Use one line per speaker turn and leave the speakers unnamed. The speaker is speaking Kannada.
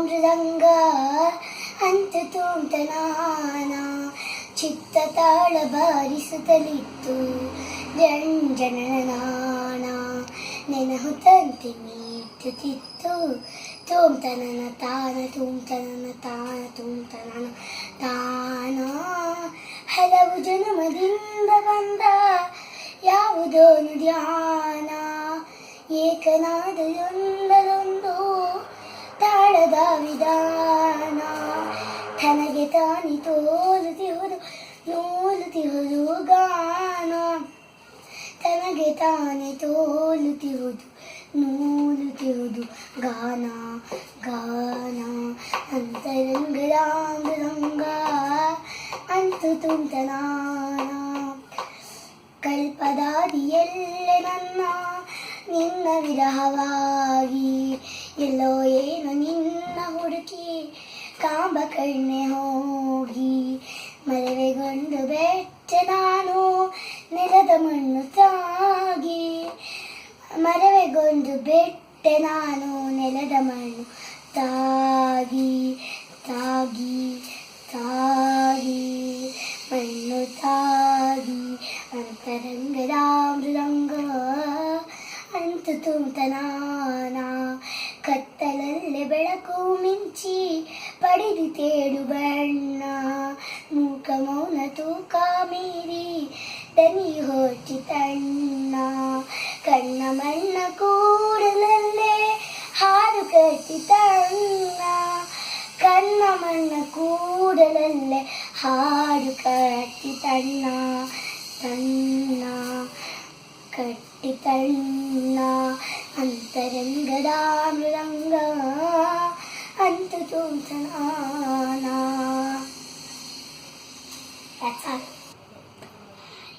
ಮೃದಂಗ ಅಂತು ತೂಂತನಾನ ಚಿತ್ತ ತಾಳ ಬಾರಿಸುತ್ತಲಿತ್ತು ಜಂಜನನಾನ ನೆನಹುತಂತೆ ಮೀಟುತ್ತಿತ್ತು ತೂಂತನನ ತಾನ ತೂಂತನನ ತಾನ ತೂಂತನನ ತಾನ ಹಲವು ಜನ್ಮದಿಂದ ಬಂದ ಯಾವುದೋನು ಧ್ಯಾನ ಏಕನಾದಯೊಂದರೊಂದು ತಾಳದ ವಿಧಾನ ತನಗೆ ತಾನಿ ತೋರುತ್ತಿಹುದು ನೂಲುತ್ತಿಹುದು ಗಾನ ತನಗೆ ತಾನೇ ತೋಲುತ್ತಿಹುದು ನೂಲುತ್ತಿಹುದು ಗಾನ ಗಾನ ಅಂತರಂಗರಾಂಗರಂಗ ಅಂತು ತುಂತನಾನ ಕಲ್ಪದಾದಿಯಲ್ಲೇ ನನ್ನ ನಿನ್ನ ವಿರಹವಾಗಿ ಎಲ್ಲೋ ಏನು ನಿನ್ನ ಹುಡುಕಿ ಕಾಂಬ ಕಣ್ಣೆ ಹೋಗಿ ಮರವೆಗೊಂಡು ಬೆಟ್ಟೆ ನಾನು ನೆಲದ ಮಣ್ಣು ತಾಗಿ ಮರವೆಗೊಂಡು ಬೆಟ್ಟೆ ನಾನು ನೆಲದ ಮಣ್ಣು ತಾಗಿ ತಾಗಿ ತಾಗಿ ಮಣ್ಣು ತಾಗಿ ಅಂತರಂಗದ ಮೃದಂಗ ಅಂತು ತುಂತನಾನ ಕತ್ತಲಲ್ಲೇ ಬೆಳಕು ಮಿಂಚಿ ಪಡೆದು ತೇಡು ಬಣ್ಣ ಮೂಕ ಮೌನ ತೂಕ ಮೀರಿ ದನಿ ಹೋಚಿ ತಣ್ಣ ಕಣ್ಣ ಮಣ್ಣ ಕೂಡಲಲ್ಲೇ ಹಾಡು ಕಟ್ಟಿ ತಣ್ಣ ಕಣ್ಣ ಮಣ್ಣ ಕೂಡಲಲ್ಲೇ ಹಾಡು ಕಟ್ಟಿ ತಣ್ಣ ತಣ್ಣ ಕಟ್ಟಿ ತಣ್ಣ ಅಂತರಂಗದ ಮೃದಂಗ ಅಂತು ತುಂತನಾನ. That's all.